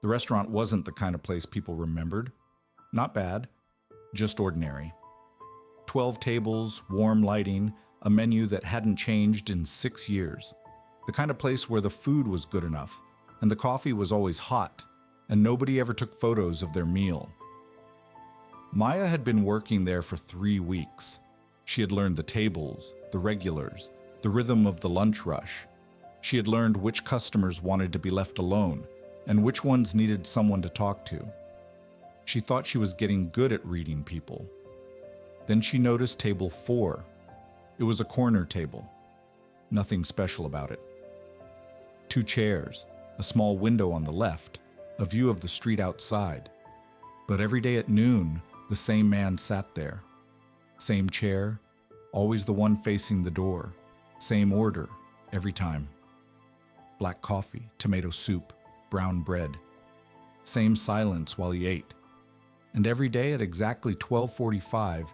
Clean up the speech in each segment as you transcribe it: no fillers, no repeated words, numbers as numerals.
The restaurant wasn't the kind of place people remembered. Not bad, just ordinary. 12 tables, warm lighting, a menu that hadn't changed in 6 years. The kind of place where the food was good enough, and the coffee was always hot, and nobody ever took photos of their meal. Maya had been working there for 3 weeks. She had learned the tables, the regulars, the rhythm of the lunch rush. She had learned which customers wanted to be left alone and which ones needed someone to talk to. She thought she was getting good at reading people. Then she noticed table 4. It was a corner table. Nothing special about it. 2 chairs, a small window on the left, a view of the street outside. But every day at noon, the same man sat there. Same chair, always the one facing the door. Same order, every time. Black coffee, tomato soup, brown bread. Same silence while he ate. And every day at exactly 12:45,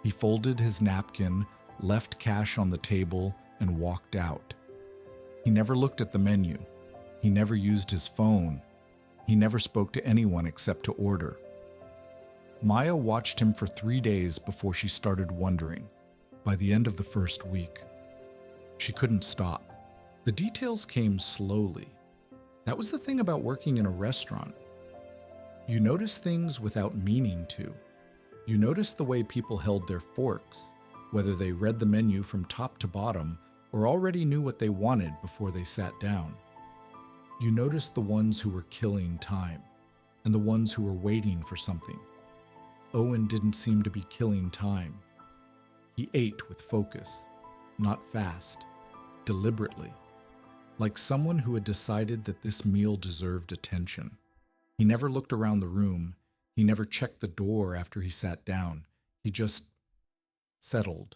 he folded his napkin, left cash on the table, and walked out. He never looked at the menu. He never used his phone. He never spoke to anyone except to order. Maya watched him for 3 days before she started wondering. By the end of the first week, she couldn't stop. The details came slowly. That was the thing about working in a restaurant. You notice things without meaning to. You notice the way people held their forks, whether they read the menu from top to bottom or already knew what they wanted before they sat down. You notice the ones who were killing time and the ones who were waiting for something. Owen didn't seem to be killing time. He ate with focus, not fast, deliberately, like someone who had decided that this meal deserved attention. He never looked around the room. He never checked the door after he sat down. He just settled,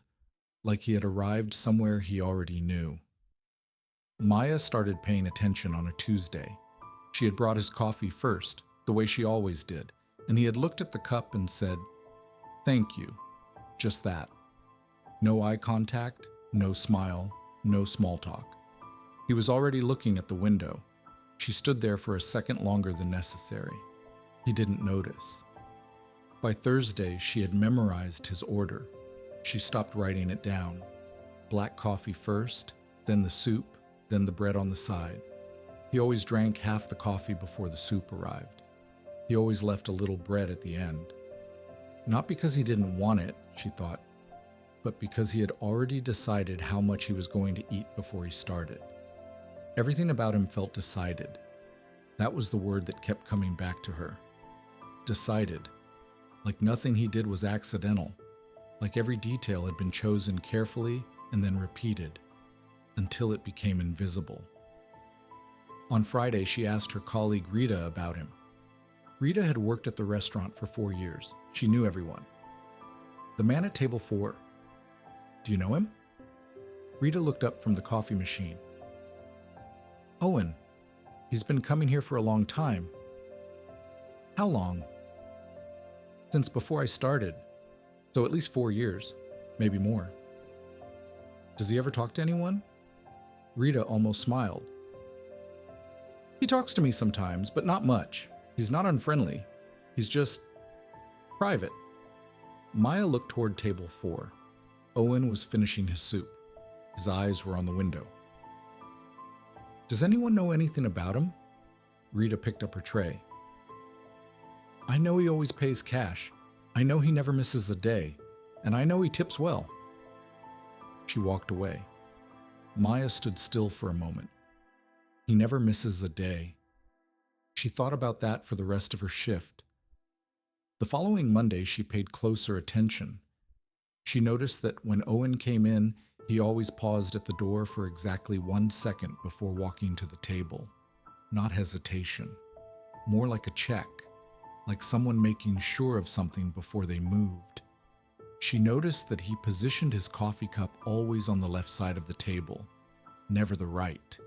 like he had arrived somewhere he already knew. Maya started paying attention on a Tuesday. She had brought his coffee first, the way she always did, and he had looked at the cup and said, "Thank you." Just that. No eye contact, no smile, no small talk. He was already looking at the window. She stood there for a second longer than necessary. He didn't notice. By Thursday, she had memorized his order. She stopped writing it down. Black coffee first, then the soup, then the bread on the side. He always drank half the coffee before the soup arrived. He always left a little bread at the end. Not because he didn't want it, she thought, but because he had already decided how much he was going to eat before he started. Everything about him felt decided. That was the word that kept coming back to her. Decided. Like nothing he did was accidental. Like every detail had been chosen carefully and then repeated until it became invisible. On Friday, she asked her colleague Rita about him. Rita had worked at the restaurant for 4 years. She knew everyone. The man at table 4. Do you know him? Rita looked up from the coffee machine. Owen. He's been coming here for a long time. How long? Since before I started. So at least 4 years, maybe more. Does he ever talk to anyone? Rita almost smiled. He talks to me sometimes, but not much. He's not unfriendly. He's just private. Maya looked toward table 4. Owen was finishing his soup. His eyes were on the window. Does anyone know anything about him? Rita picked up her tray. I know he always pays cash. I know he never misses a day. And I know he tips well. She walked away. Maya stood still for a moment. He never misses a day. She thought about that for the rest of her shift. The following Monday, she paid closer attention. She noticed that when Owen came in, he always paused at the door for exactly 1 second before walking to the table. Not hesitation. More like a check, like someone making sure of something before they moved. She noticed that he positioned his coffee cup always on the left side of the table, never the right.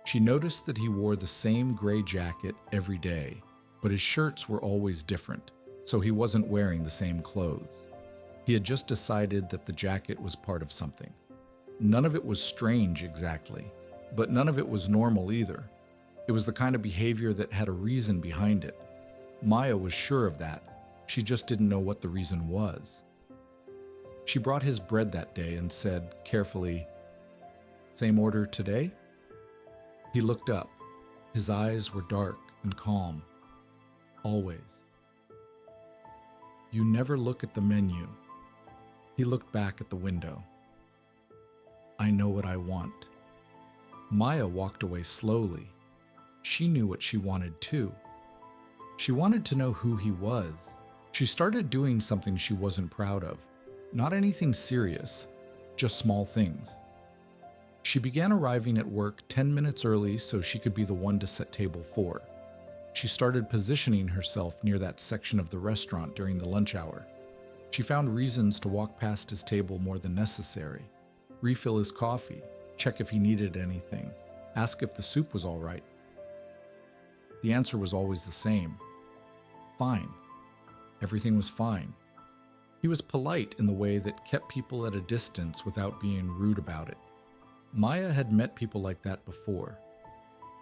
She noticed that he wore the same gray jacket every day, but his shirts were always different, so he wasn't wearing the same clothes. He had just decided that the jacket was part of something. None of it was strange exactly, but none of it was normal either. It was the kind of behavior that had a reason behind it. Maya was sure of that. She just didn't know what the reason was. She brought his bread that day and said carefully, "Same order today?" He looked up. His eyes were dark and calm. "Always." "You never look at the menu." He looked back at the window. "I know what I want." Maya walked away slowly. She knew what she wanted too. She wanted to know who he was. She started doing something she wasn't proud of. Not anything serious, just small things. She began arriving at work 10 minutes early so she could be the one to set table 4. She started positioning herself near that section of the restaurant during the lunch hour. She found reasons to walk past his table more than necessary, refill his coffee, check if he needed anything, ask if the soup was all right. The answer was always the same. Fine. Everything was fine. He was polite in the way that kept people at a distance without being rude about it. Maya had met people like that before.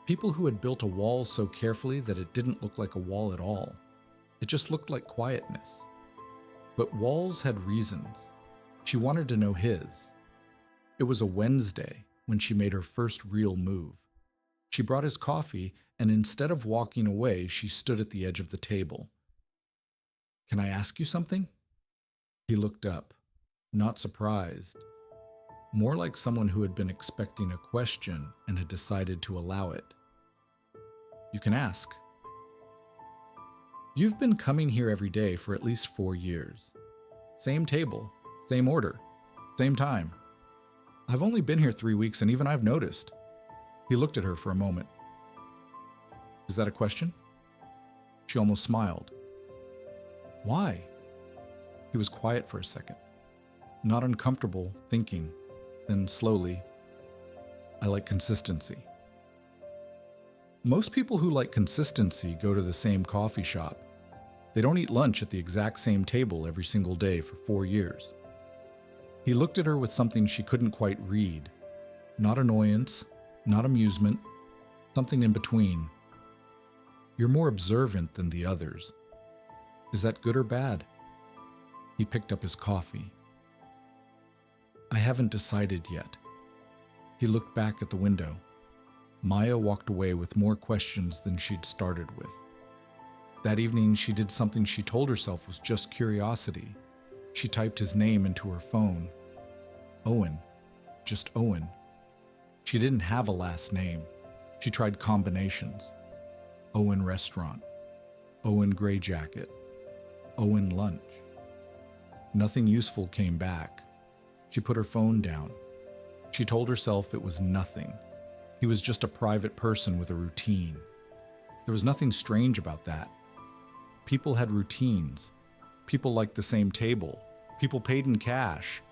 People who had built a wall so carefully that it didn't look like a wall at all. It just looked like quietness. But walls had reasons. She wanted to know his. It was a Wednesday when she made her first real move. She brought his coffee, and instead of walking away, she stood at the edge of the table. "Can I ask you something?" He looked up, not surprised, more like someone who had been expecting a question and had decided to allow it. "You can ask." "You've been coming here every day for at least 4 years. Same table, same order, same time. I've only been here 3 weeks and even I've noticed." He looked at her for a moment. "Is that a question?" She almost smiled. "Why?" He was quiet for a second, not uncomfortable, thinking. Then slowly, "I like consistency." Most people who like consistency go to the same coffee shop. They don't eat lunch at the exact same table every single day for 4 years. He looked at her with something she couldn't quite read. Not annoyance, not amusement, something in between. "You're more observant than the others. Is that good or bad?" He picked up his coffee. "I haven't decided yet." He looked back at the window. Maya walked away with more questions than she'd started with. That evening, she did something she told herself was just curiosity. She typed his name into her phone. Owen. Just Owen. She didn't have a last name. She tried combinations. Owen Restaurant. Owen Gray Jacket. Owen Lunch. Nothing useful came back. She put her phone down. She told herself it was nothing. He was just a private person with a routine. There was nothing strange about that. People had routines. People liked the same table. People paid in cash.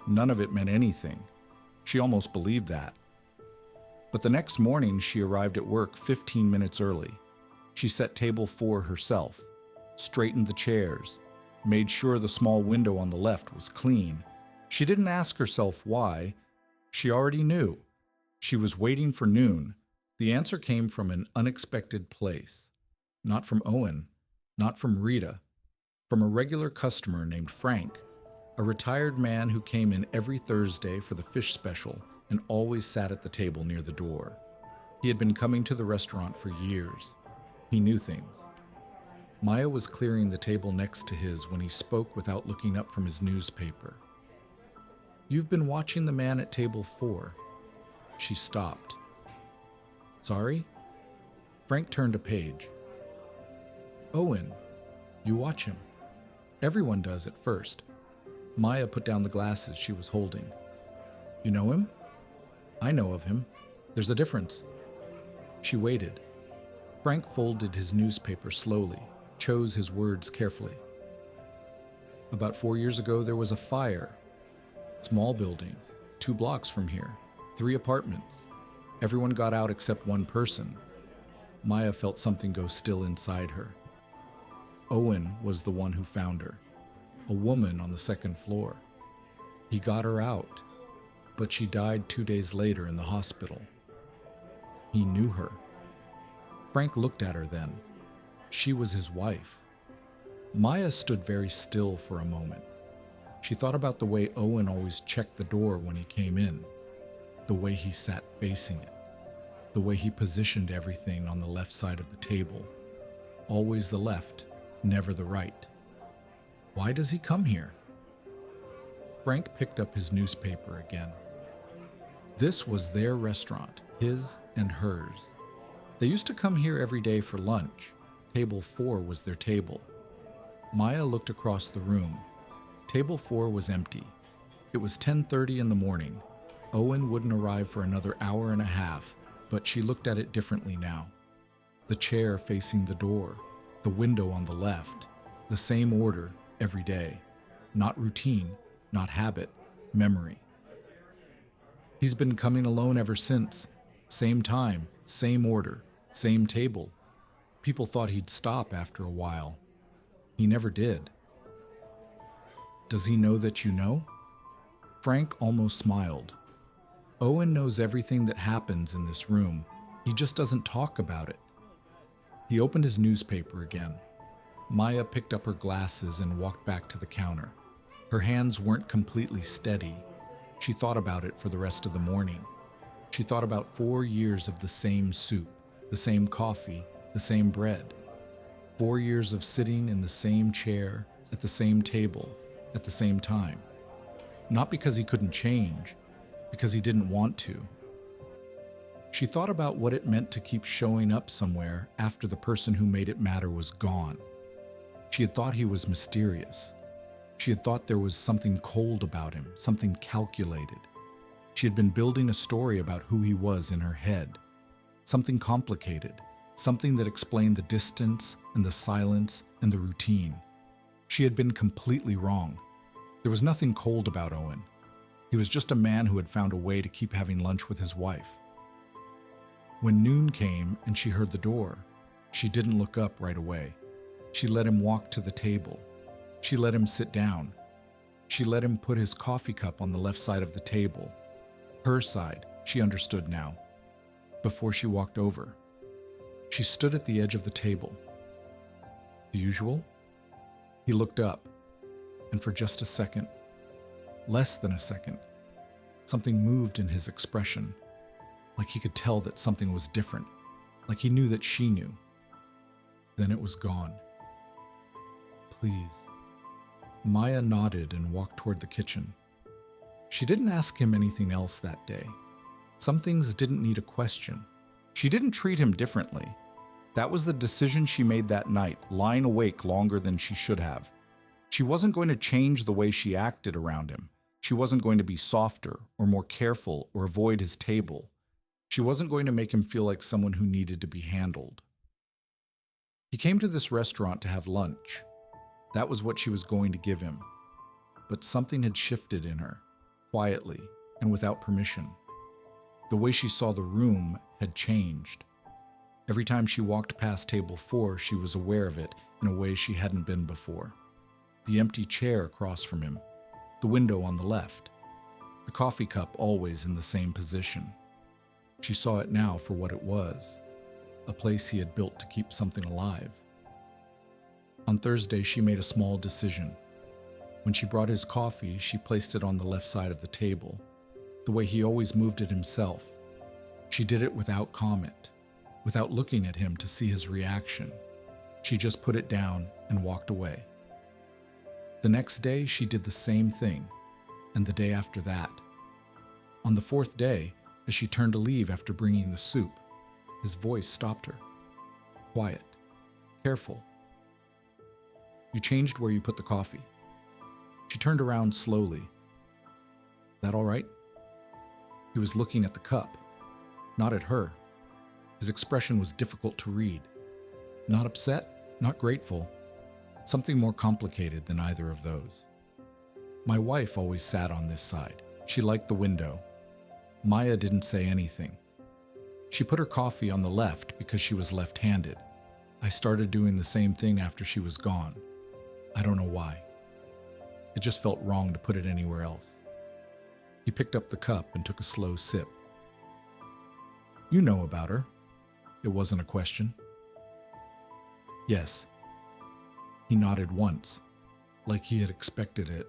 None of it meant anything. She almost believed that. But the next morning, she arrived at work 15 minutes early. She set table 4 herself, straightened the chairs, made sure the small window on the left was clean. She didn't ask herself why. She already knew. She was waiting for noon. The answer came from an unexpected place. Not from Owen, not from Rita, from a regular customer named Frank, a retired man who came in every Thursday for the fish special and always sat at the table near the door. He had been coming to the restaurant for years. He knew things. Maya was clearing the table next to his when he spoke without looking up from his newspaper. "You've been watching the man at table 4. She stopped. "Sorry?" Frank turned a page. "Owen, you watch him. Everyone does at first." Maya put down the glasses she was holding. "You know him?" "I know of him. There's a difference." She waited. Frank folded his newspaper slowly, chose his words carefully. "About 4 years ago, there was a fire. Small building, 2 blocks from here, 3 apartments. Everyone got out except one person." Maya felt something go still inside her. Owen was the one who found her, a woman on the 2nd floor. He got her out, but she died 2 days later in the hospital. He knew her. Frank looked at her then. She was his wife. Maya stood very still for a moment. She thought about the way Owen always checked the door when he came in, the way he sat facing it, the way he positioned everything on the left side of the table. Always the left, never the right. Why does he come here? Frank picked up his newspaper again. This was their restaurant, his and hers. They used to come here every day for lunch. Table 4 was their table. Maya looked across the room. Table 4 was empty. It was 10:30 in the morning. Owen wouldn't arrive for another hour and a half, but she looked at it differently now. The chair facing the door, the window on the left, the same order every day. Not routine, not habit, memory. He's been coming alone ever since. Same time, same order, same table. People thought he'd stop after a while. He never did. Does he know that you know? Frank almost smiled. Owen knows everything that happens in this room. He just doesn't talk about it. He opened his newspaper again. Maya picked up her glasses and walked back to the counter. Her hands weren't completely steady. She thought about it for the rest of the morning. She thought about 4 years of the same soup, the same coffee, the same bread. 4 years of sitting in the same chair, at the same table, at the same time. Not because he couldn't change, because he didn't want to. She thought about what it meant to keep showing up somewhere after the person who made it matter was gone. She had thought he was mysterious. She had thought there was something cold about him, something calculated. She had been building a story about who he was in her head. Something complicated, something that explained the distance and the silence and the routine. She had been completely wrong. There was nothing cold about Owen. He was just a man who had found a way to keep having lunch with his wife. When noon came and she heard the door, she didn't look up right away. She let him walk to the table. She let him sit down. She let him put his coffee cup on the left side of the table. Her side, she understood now. Before she walked over, she stood at the edge of the table. The usual? He looked up, and for just a second, less than a second, something moved in his expression, like he could tell that something was different, like he knew that she knew. Then it was gone. Please. Maya nodded and walked toward the kitchen. She didn't ask him anything else that day. Some things didn't need a question. She didn't treat him differently. That was the decision she made that night, lying awake longer than she should have. She wasn't going to change the way she acted around him. She wasn't going to be softer or more careful or avoid his table. She wasn't going to make him feel like someone who needed to be handled. He came to this restaurant to have lunch. That was what she was going to give him. But something had shifted in her, quietly and without permission. The way she saw the room had changed. Every time she walked past table 4, she was aware of it in a way she hadn't been before. The empty chair across from him, the window on the left, the coffee cup always in the same position. She saw it now for what it was, a place he had built to keep something alive. On Thursday, she made a small decision. When she brought his coffee, she placed it on the left side of the table, the way he always moved it himself. She did it without comment, without looking at him to see his reaction. She just put it down and walked away. The next day, she did the same thing, and the day after that. On the 4th day, as she turned to leave after bringing the soup, his voice stopped her. Quiet, careful. You changed where you put the coffee. She turned around slowly. Is that all right? He was looking at the cup, not at her. His expression was difficult to read. Not upset, not grateful. Something more complicated than either of those. My wife always sat on this side. She liked the window. Maya didn't say anything. She put her coffee on the left because she was left-handed. I started doing the same thing after she was gone. I don't know why. It just felt wrong to put it anywhere else. He picked up the cup and took a slow sip. You know about her. It wasn't a question. Yes. He nodded once, like he had expected it,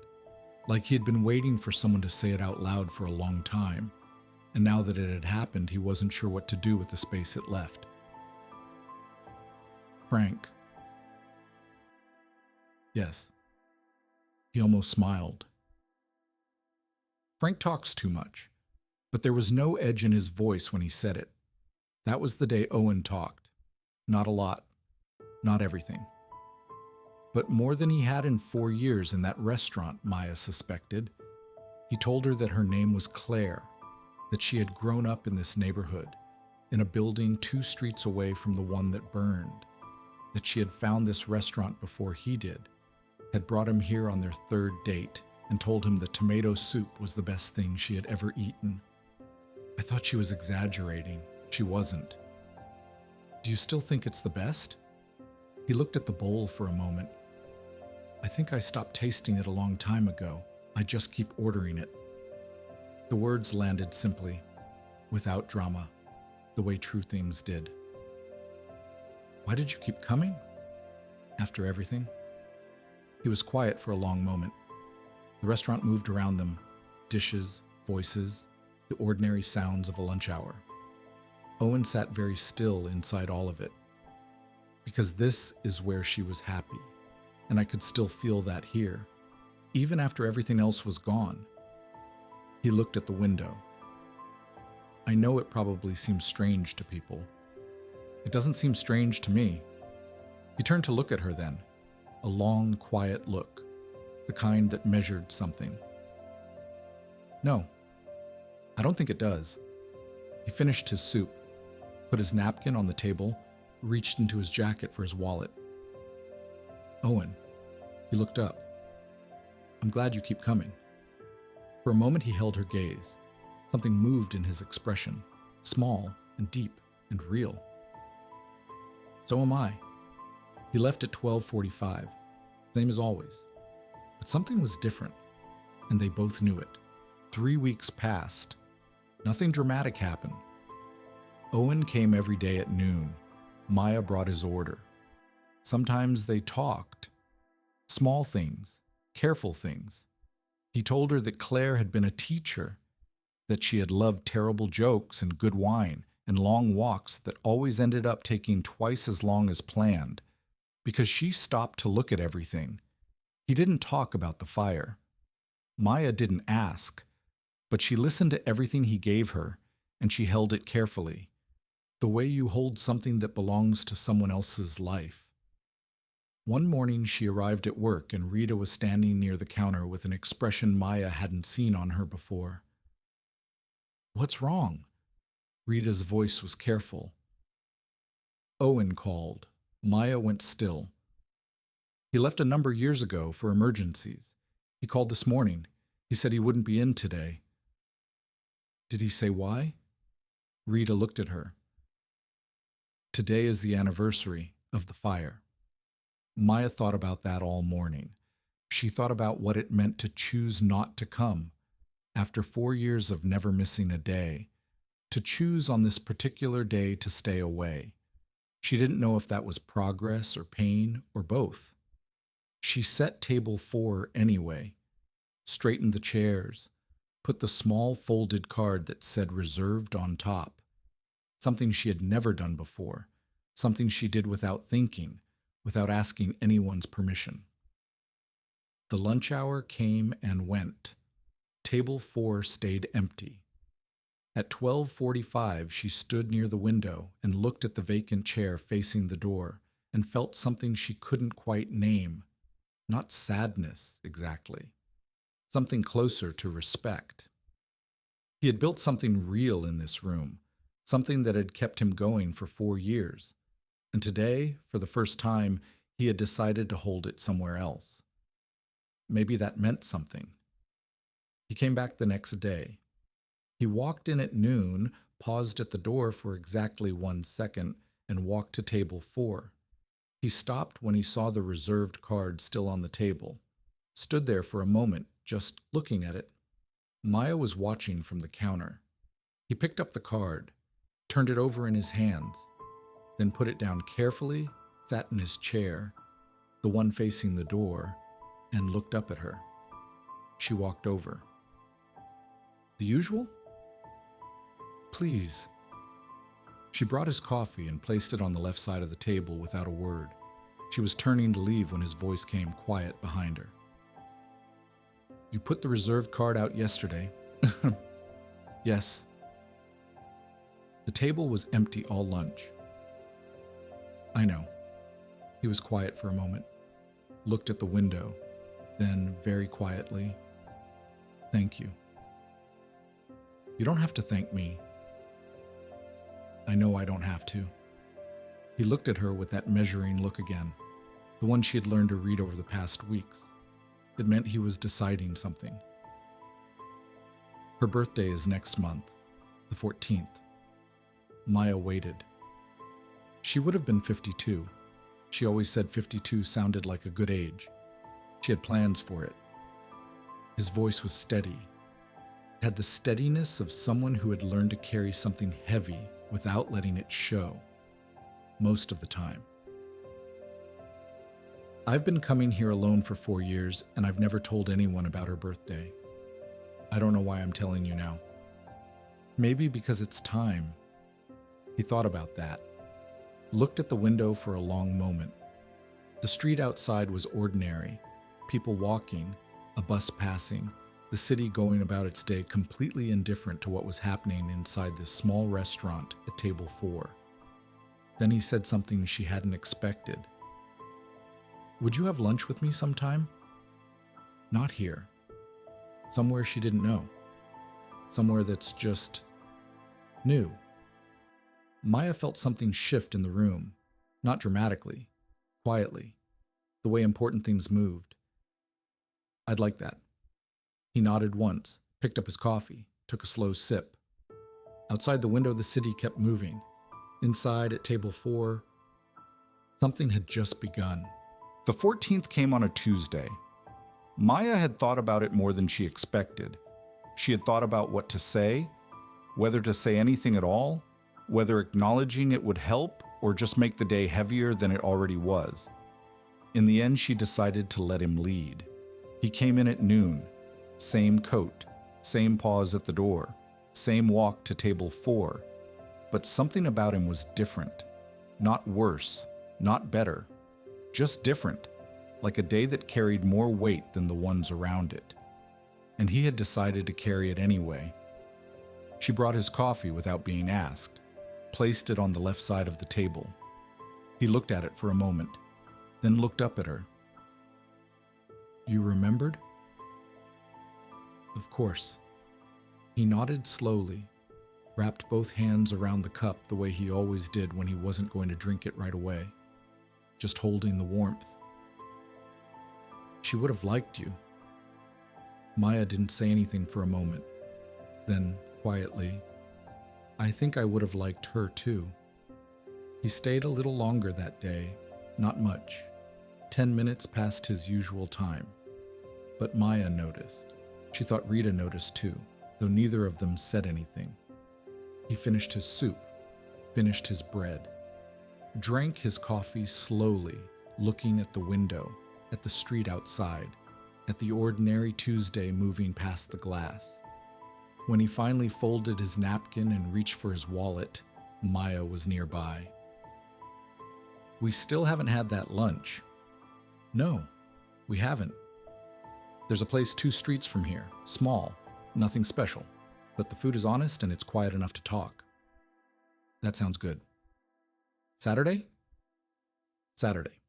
like he had been waiting for someone to say it out loud for a long time, and now that it had happened, he wasn't sure what to do with the space it left. Frank. Yes. He almost smiled. Frank talks too much, but there was no edge in his voice when he said it. That was the day Owen talked. Not a lot, not everything. But more than he had in 4 years in that restaurant, Maya suspected. He told her that her name was Claire, that she had grown up in this neighborhood, in a building 2 streets away from the one that burned, that she had found this restaurant before he did, had brought him here on their 3rd date, and told him the tomato soup was the best thing she had ever eaten. I thought she was exaggerating. She wasn't. Do you still think it's the best? He looked at the bowl for a moment. I think I stopped tasting it a long time ago. I just keep ordering it. The words landed simply, without drama, the way true things did. Why did you keep coming? After everything? He was quiet for a long moment. The restaurant moved around them, dishes, voices, the ordinary sounds of a lunch hour. Owen sat very still inside all of it, because this is where she was happy, and I could still feel that here, even after everything else was gone. He looked at the window. I know it probably seems strange to people. It doesn't seem strange to me. He turned to look at her then, a long, quiet look, the kind that measured something. No, I don't think it does. He finished his soup, put his napkin on the table, reached into his jacket for his wallet. Owen, he looked up. I'm glad you keep coming. For a moment he held her gaze. Something moved in his expression, small and deep and real. So am I. He left at 12:45, same as always. But something was different, and they both knew it. 3 weeks passed. Nothing dramatic happened. Owen came every day at noon. Maya brought his order. Sometimes they talked. Small things, careful things. He told her that Claire had been a teacher, that she had loved terrible jokes and good wine and long walks that always ended up taking twice as long as planned, because she stopped to look at everything. He didn't talk about the fire. Maya didn't ask, but she listened to everything he gave her, and she held it carefully, the way you hold something that belongs to someone else's life. One morning she arrived at work and Rita was standing near the counter with an expression Maya hadn't seen on her before. What's wrong? Rita's voice was careful. Owen called. Maya went still. He left a number years ago for emergencies. He called this morning. He said he wouldn't be in today. Did he say why? Rita looked at her. Today is the anniversary of the fire. Maya thought about that all morning. She thought about what it meant to choose not to come, after 4 years of never missing a day, to choose on this particular day to stay away. She didn't know if that was progress or pain or both. She set table 4 anyway, straightened the chairs, put the small folded card that said reserved on top, something she had never done before, something she did without thinking, without asking anyone's permission. The lunch hour came and went. Table 4 stayed empty. At 12:45, she stood near the window and looked at the vacant chair facing the door and felt something she couldn't quite name. Not sadness, exactly. Something closer to respect. He had built something real in this room, something that had kept him going for 4 years. And today, for the first time, he had decided to hold it somewhere else. Maybe that meant something. He came back the next day. He walked in at noon, paused at the door for exactly 1 second, and walked to table 4. He stopped when he saw the reserved card still on the table, stood there for a moment, just looking at it. Maya was watching from the counter. He picked up the card, turned it over in his hands. then put it down carefully, sat in his chair, the one facing the door, and looked up at her. She walked over. The usual? Please. She brought his coffee and placed it on the left side of the table without a word. She was turning to leave when his voice came quiet behind her. You put the reserved card out yesterday. Yes. The table was empty all lunch. I know. He was quiet for a moment, looked at the window, then very quietly, thank you. You don't have to thank me. I know I don't have to. He looked at her with that measuring look again, the one she had learned to read over the past weeks. It meant he was deciding something. Her birthday is next month, the 14th. Maya waited. She would have been 52. She always said 52 sounded like a good age. She had plans for it. His voice was steady. It had the steadiness of someone who had learned to carry something heavy without letting it show, most of the time. I've been coming here alone for 4 years, and I've never told anyone about her birthday. I don't know why I'm telling you now. Maybe because it's time. He thought about that, looked at the window for a long moment. The street outside was ordinary, people walking, a bus passing, the city going about its day completely indifferent to what was happening inside this small restaurant at table 4. Then he said something she hadn't expected. Would you have lunch with me sometime? Not here. Somewhere she didn't know. Somewhere that's just new. Maya felt something shift in the room, not dramatically, quietly, the way important things moved. I'd like that. He nodded once, picked up his coffee, took a slow sip. Outside the window, the city kept moving. Inside, at table 4, something had just begun. The 14th came on a Tuesday. Maya had thought about it more than she expected. She had thought about what to say, whether to say anything at all, whether acknowledging it would help or just make the day heavier than it already was. In the end, she decided to let him lead. He came in at noon. Same coat, same pause at the door, same walk to table 4. But something about him was different. Not worse, not better. Just different, like a day that carried more weight than the ones around it. And he had decided to carry it anyway. She brought his coffee without being asked, placed it on the left side of the table. He looked at it for a moment, then looked up at her. You remembered? Of course. He nodded slowly, wrapped both hands around the cup the way he always did when he wasn't going to drink it right away, just holding the warmth. She would have liked you. Maya didn't say anything for a moment. Then, quietly, I think I would have liked her too. He stayed a little longer that day, not much, 10 minutes past his usual time. But Maya noticed. She thought Rita noticed too, though neither of them said anything. He finished his soup, finished his bread, drank his coffee slowly, looking at the window, at the street outside, at the ordinary Tuesday moving past the glass. When he finally folded his napkin and reached for his wallet, Maya was nearby. We still haven't had that lunch. No, we haven't. There's a place 2 streets from here, small, nothing special, but the food is honest and it's quiet enough to talk. That sounds good. Saturday? Saturday.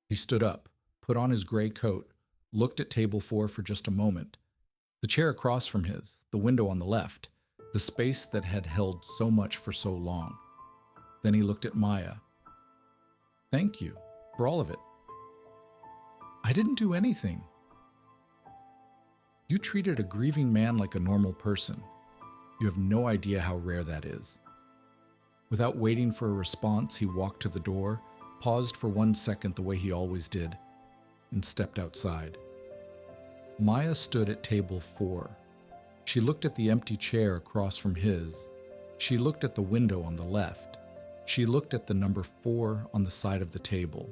He stood up, put on his gray coat, looked at table 4 for just a moment. The chair across from his, the window on the left, the space that had held so much for so long. Then he looked at Maya. Thank you for all of it. I didn't do anything. You treated a grieving man like a normal person. You have no idea how rare that is. Without waiting for a response, he walked to the door, paused for 1 second the way he always did, and stepped outside. Maya stood at table 4. She looked at the empty chair across from his. She looked at the window on the left. She looked at the number 4 on the side of the table.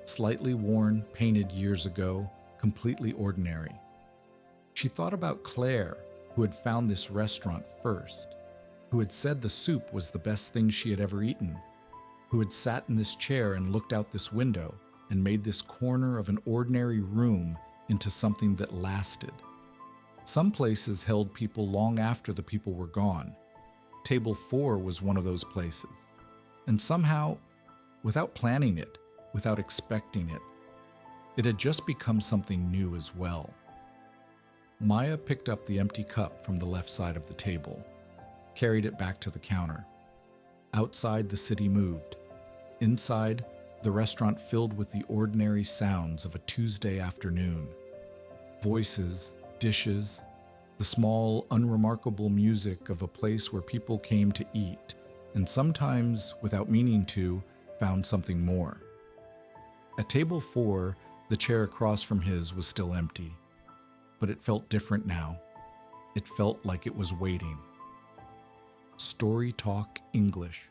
Slightly worn, painted years ago, completely ordinary. She thought about Claire, who had found this restaurant first, who had said the soup was the best thing she had ever eaten, who had sat in this chair and looked out this window and made this corner of an ordinary room into something that lasted. Some places held people long after the people were gone. Table 4 was one of those places. And somehow, without planning it, without expecting it, it had just become something new as well. Maya picked up the empty cup from the left side of the table, carried it back to the counter. Outside, the city moved. Inside, the restaurant filled with the ordinary sounds of a Tuesday afternoon. Voices, dishes, the small, unremarkable music of a place where people came to eat, and sometimes, without meaning to, found something more. At table 4, the chair across from his was still empty, but it felt different now. It felt like it was waiting. StoryTalk English.